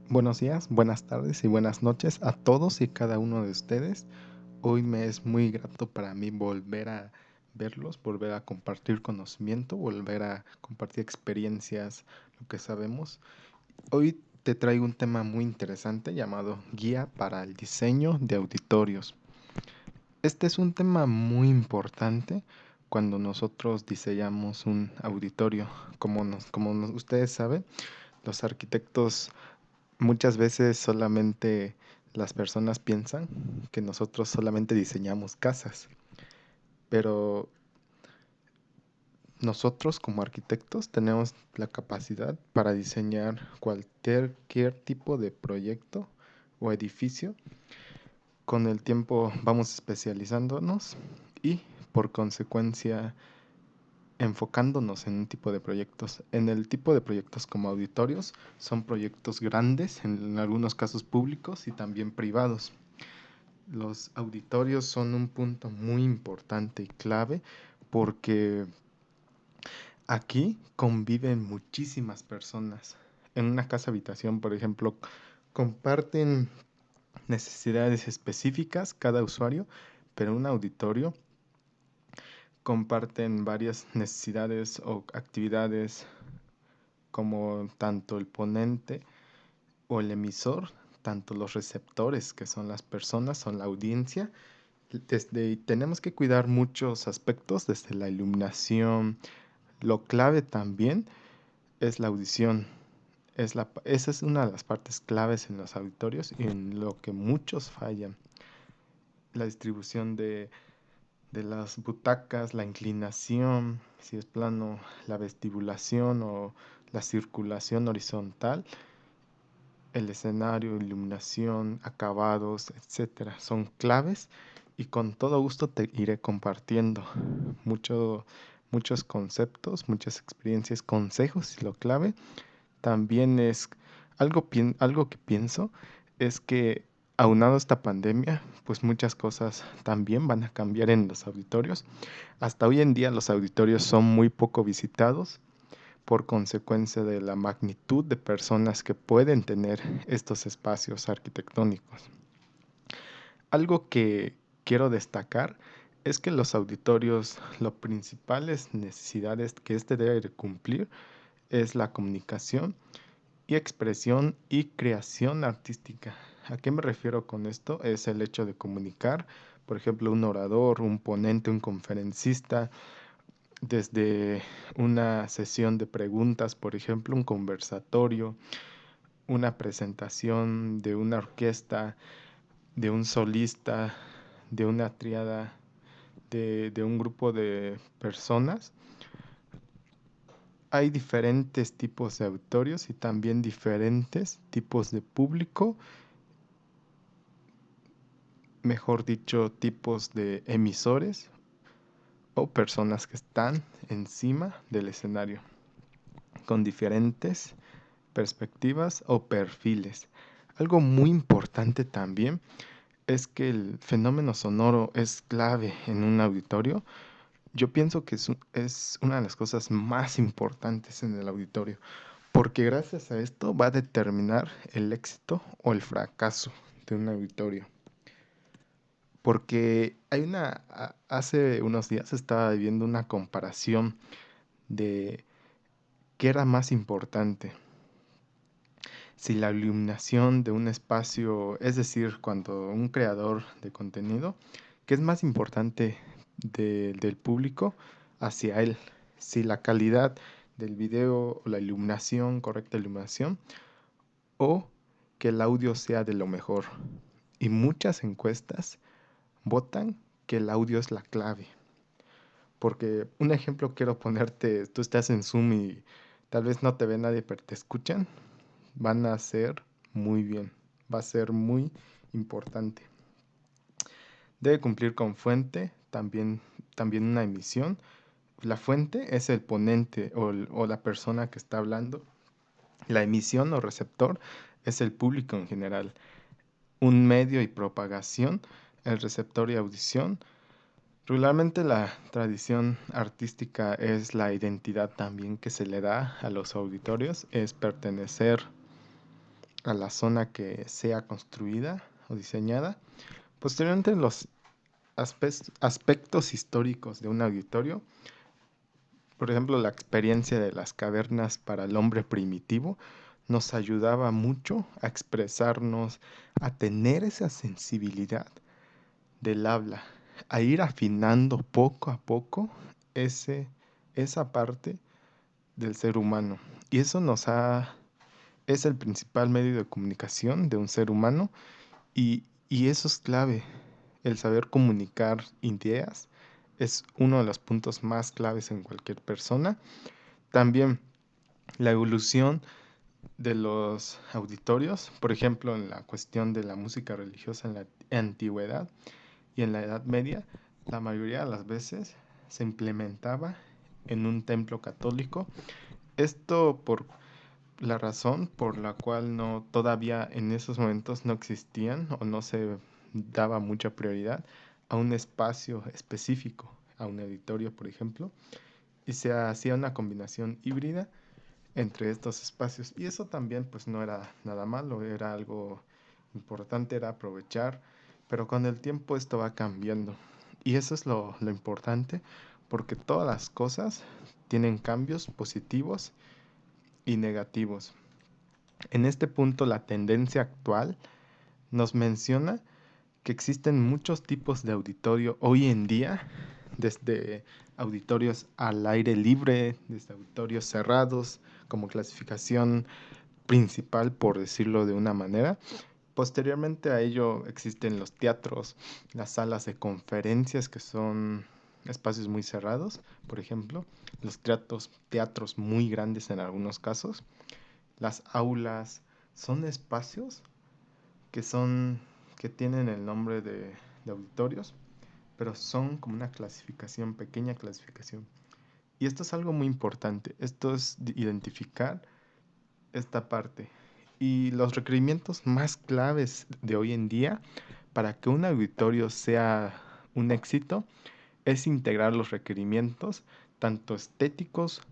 Buenos días, buenas tardes y buenas noches a todos y cada uno de ustedes. Hoy me es muy grato para mí volver a verlos, volver a compartir conocimiento, volver a compartir experiencias, lo que sabemos. Hoy te traigo un tema muy interesante llamado Guía para el diseño de auditorios. Este es un tema muy importante cuando nosotros diseñamos un auditorio. Ustedes saben, los arquitectos muchas veces solamente las personas piensan que nosotros solamente diseñamos casas, pero nosotros como arquitectos tenemos la capacidad para diseñar cualquier tipo de proyecto o edificio. Con el tiempo vamos especializándonos y por consecuencia enfocándonos en un tipo de proyectos. En el tipo de proyectos como auditorios, son proyectos grandes, en algunos casos públicos y también privados. Los auditorios son un punto muy importante y clave porque aquí conviven muchísimas personas. En una casa habitación, por ejemplo, comparten necesidades específicas cada usuario, pero en un auditorio comparten varias necesidades o actividades como tanto el ponente o el emisor, tanto los receptores, que son las personas, son la audiencia. Tenemos que cuidar muchos aspectos, desde la iluminación. Lo clave también es la audición. Esa es una de las partes claves en los auditorios y en lo que muchos fallan. La distribución de las butacas, la inclinación, si es plano, la vestibulación o la circulación horizontal, el escenario, iluminación, acabados, etcétera, son claves y con todo gusto te iré compartiendo mucho, muchos conceptos, muchas experiencias, consejos y lo clave también es algo que pienso es que aunado a esta pandemia, pues muchas cosas también van a cambiar en los auditorios. Hasta hoy en día los auditorios son muy poco visitados por consecuencia de la magnitud de personas que pueden tener estos espacios arquitectónicos. Algo que quiero destacar es que los auditorios, las principales necesidades que este debe de cumplir es la comunicación y expresión y creación artística. ¿A qué me refiero con esto? Es el hecho de comunicar, por ejemplo, un orador, un ponente, un conferencista, desde una sesión de preguntas, por ejemplo, un conversatorio, una presentación de una orquesta, de un solista, de una triada, de un grupo de personas. Hay diferentes tipos de auditorios y también diferentes tipos de público, mejor dicho, tipos de emisores o personas que están encima del escenario, con diferentes perspectivas o perfiles. Algo muy importante también es que el fenómeno sonoro es clave en un auditorio. Yo pienso que es una de las cosas más importantes en el auditorio, porque gracias a esto va a determinar el éxito o el fracaso de un auditorio. Porque hace unos días estaba viendo una comparación de qué era más importante, si la iluminación de un espacio, es decir, cuando un creador de contenido, qué es más importante del público hacia él, si la calidad del video o la iluminación, correcta iluminación, o que el audio sea de lo mejor. Y muchas encuestas votan que el audio es la clave. Porque un ejemplo quiero ponerte, tú estás en Zoom y tal vez no te ve nadie, pero te escuchan, van a ser muy bien, va a ser muy importante. Debe cumplir con fuente, también una emisión. La fuente es el ponente o la persona que está hablando. La emisión o receptor es el público en general. Un medio y propagación, el receptor y audición. Regularmente la tradición artística es la identidad también que se le da a los auditorios, es pertenecer a la zona que sea construida o diseñada. Posteriormente, los aspectos históricos de un auditorio, por ejemplo, la experiencia de las cavernas para el hombre primitivo, nos ayudaba mucho a expresarnos, a tener esa sensibilidad del habla, a ir afinando poco a poco ese, esa parte del ser humano. Y eso es el principal medio de comunicación de un ser humano y eso es clave. El saber comunicar ideas es uno de los puntos más claves en cualquier persona. También la evolución de los auditorios, por ejemplo, en la cuestión de la música religiosa en la antigüedad y en la Edad Media, la mayoría de las veces se implementaba en un templo católico. Esto por la razón por la cual no todavía en esos momentos no existían o no se daba mucha prioridad a un espacio específico, a un auditorio, por ejemplo, y se hacía una combinación híbrida entre estos espacios. Y eso también pues no era nada malo, era algo importante, era aprovechar, pero con el tiempo esto va cambiando. Y eso es lo importante, porque todas las cosas tienen cambios positivos y negativos. En este punto, la tendencia actual nos menciona que existen muchos tipos de auditorio hoy en día, desde auditorios al aire libre, desde auditorios cerrados, como clasificación principal, por decirlo de una manera. Posteriormente a ello existen los teatros, las salas de conferencias, que son espacios muy cerrados, por ejemplo, los teatros muy grandes en algunos casos. Las aulas son espacios que son que tienen el nombre de auditorios, pero son como una clasificación, pequeña clasificación. Y esto es algo muy importante. Esto es identificar esta parte. Y los requerimientos más claves de hoy en día para que un auditorio sea un éxito es integrar los requerimientos, tanto estéticos,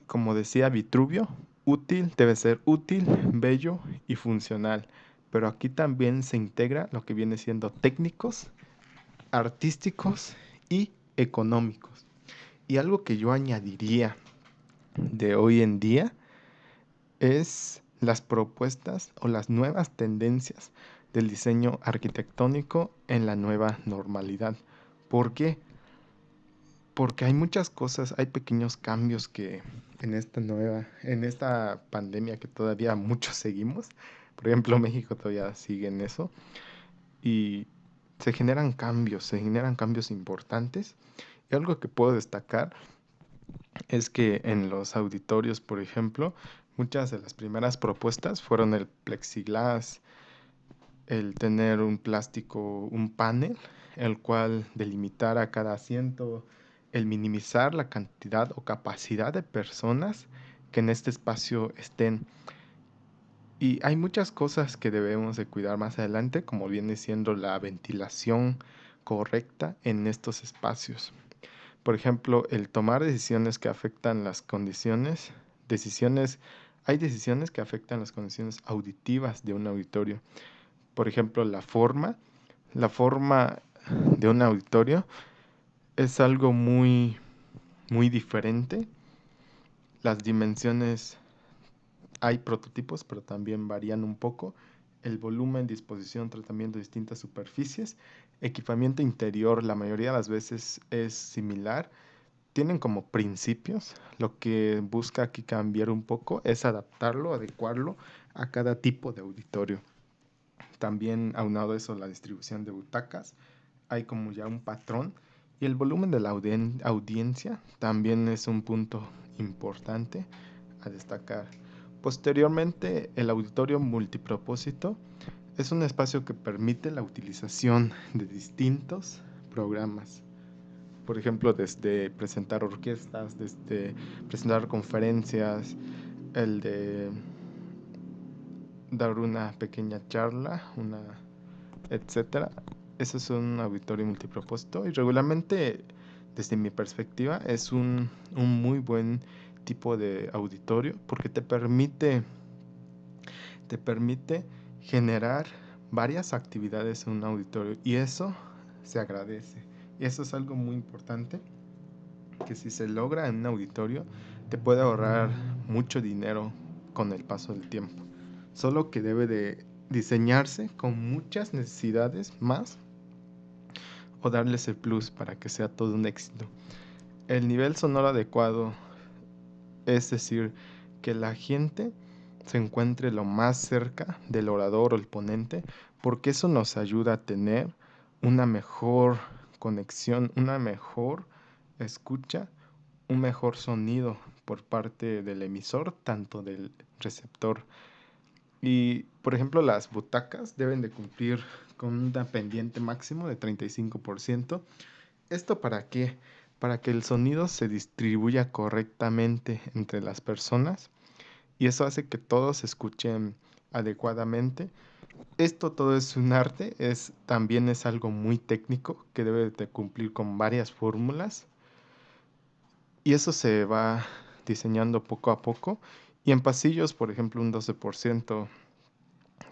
como decía Vitruvio, útil, debe ser útil, bello y funcional. Pero aquí también se integra lo que viene siendo técnicos, artísticos y económicos. Y algo que yo añadiría de hoy en día es las propuestas o las nuevas tendencias del diseño arquitectónico en la nueva normalidad. ¿Por qué? Porque hay muchas cosas, hay pequeños cambios que en esta pandemia que todavía muchos seguimos. Por ejemplo, México todavía sigue en eso. Y se generan cambios importantes. Y algo que puedo destacar es que en los auditorios, por ejemplo, muchas de las primeras propuestas fueron el plexiglas, el tener un plástico, un panel, el cual delimitara cada asiento, el minimizar la cantidad o capacidad de personas que en este espacio estén. Y hay muchas cosas que debemos de cuidar más adelante, como viene siendo la ventilación correcta en estos espacios. Por ejemplo, el tomar decisiones que afectan las condiciones, hay decisiones que afectan las condiciones auditivas de un auditorio. Por ejemplo, la forma de un auditorio es algo muy, muy diferente. Las dimensiones, hay prototipos, pero también varían un poco. El volumen, disposición, tratamiento de distintas superficies, equipamiento interior, la mayoría de las veces es similar. Tienen como principios. Lo que busca aquí cambiar un poco es adaptarlo, adecuarlo a cada tipo de auditorio. También aunado a eso la distribución de butacas, hay como ya un patrón y el volumen de la audiencia también es un punto importante a destacar. Posteriormente, el auditorio multipropósito es un espacio que permite la utilización de distintos programas. Por ejemplo, desde presentar orquestas, desde presentar conferencias, el de dar una pequeña charla, etcétera. Eso es un auditorio multipropósito y regularmente, desde mi perspectiva, es un muy buen tipo de auditorio porque te permite generar varias actividades en un auditorio y eso se agradece. Y eso es algo muy importante, que si se logra en un auditorio te puede ahorrar mucho dinero con el paso del tiempo. Solo que debe de diseñarse con muchas necesidades más o darles el plus para que sea todo un éxito. El nivel sonoro adecuado, es decir, que la gente se encuentre lo más cerca del orador o el ponente, porque eso nos ayuda a tener una mejor conexión, una mejor escucha, un mejor sonido por parte del emisor, tanto del receptor. Y, por ejemplo, las butacas deben de cumplir con un pendiente máximo de 35%. ¿Esto para qué? Para que el sonido se distribuya correctamente entre las personas y eso hace que todos escuchen adecuadamente. Esto todo es un arte, también es algo muy técnico que debe de cumplir con varias fórmulas y eso se va diseñando poco a poco. Y en pasillos, por ejemplo, un 12%,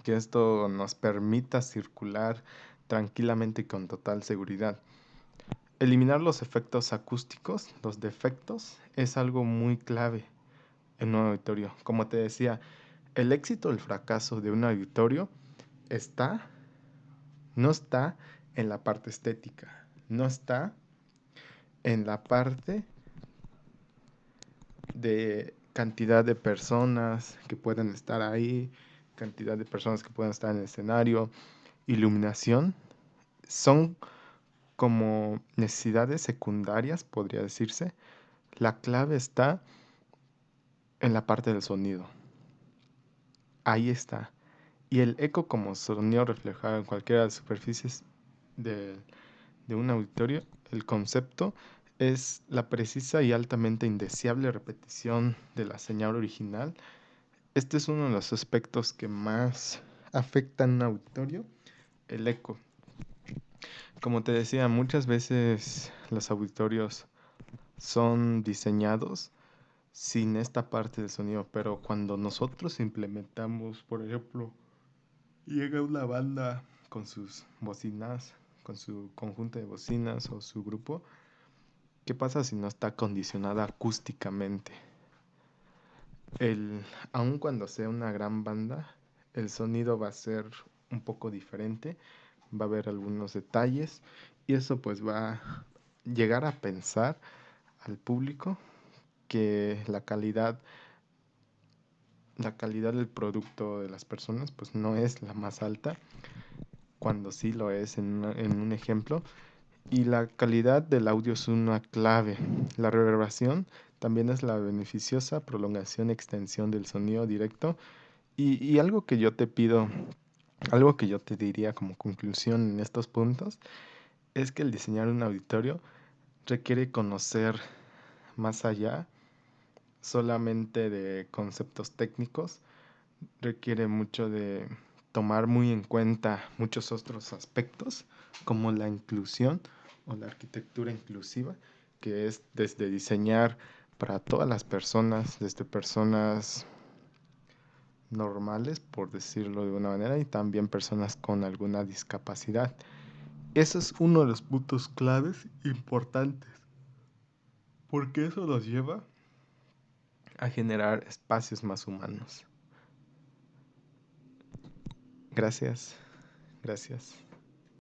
que esto nos permita circular tranquilamente y con total seguridad. Eliminar los efectos acústicos, los defectos, es algo muy clave en un auditorio. Como te decía, el éxito o el fracaso de un auditorio está, no está en la parte estética, no está en la parte de cantidad de personas que pueden estar ahí, cantidad de personas que pueden estar en el escenario, iluminación, son como necesidades secundarias, podría decirse. La clave está en la parte del sonido. Ahí está. Y el eco como sonido reflejado en cualquiera de las superficies de, de un auditorio, el concepto es la precisa y altamente indeseable repetición de la señal original. Este es uno de los aspectos que más afectan a un auditorio, el eco. Como te decía, muchas veces los auditorios son diseñados sin esta parte del sonido, pero cuando nosotros implementamos, por ejemplo, llega una banda con sus bocinas, con su conjunto de bocinas o su grupo, ¿qué pasa si no está acondicionada acústicamente? Aun cuando sea una gran banda, el sonido va a ser un poco diferente, va a haber algunos detalles y eso pues va a llegar a pensar al público que la calidad del producto de las personas pues no es la más alta, cuando sí lo es en un ejemplo. Y la calidad del audio es una clave. La reverberación también es la beneficiosa prolongación y extensión del sonido directo. Y algo que yo te pido, algo que yo te diría como conclusión en estos puntos, es que el diseñar un auditorio requiere conocer más allá solamente de conceptos técnicos, requiere mucho de tomar muy en cuenta muchos otros aspectos, como la inclusión o la arquitectura inclusiva, que es desde diseñar para todas las personas, desde personas normales, por decirlo de una manera, y también personas con alguna discapacidad. Ese es uno de los puntos claves importantes, porque eso nos lleva a generar espacios más humanos. Gracias, gracias.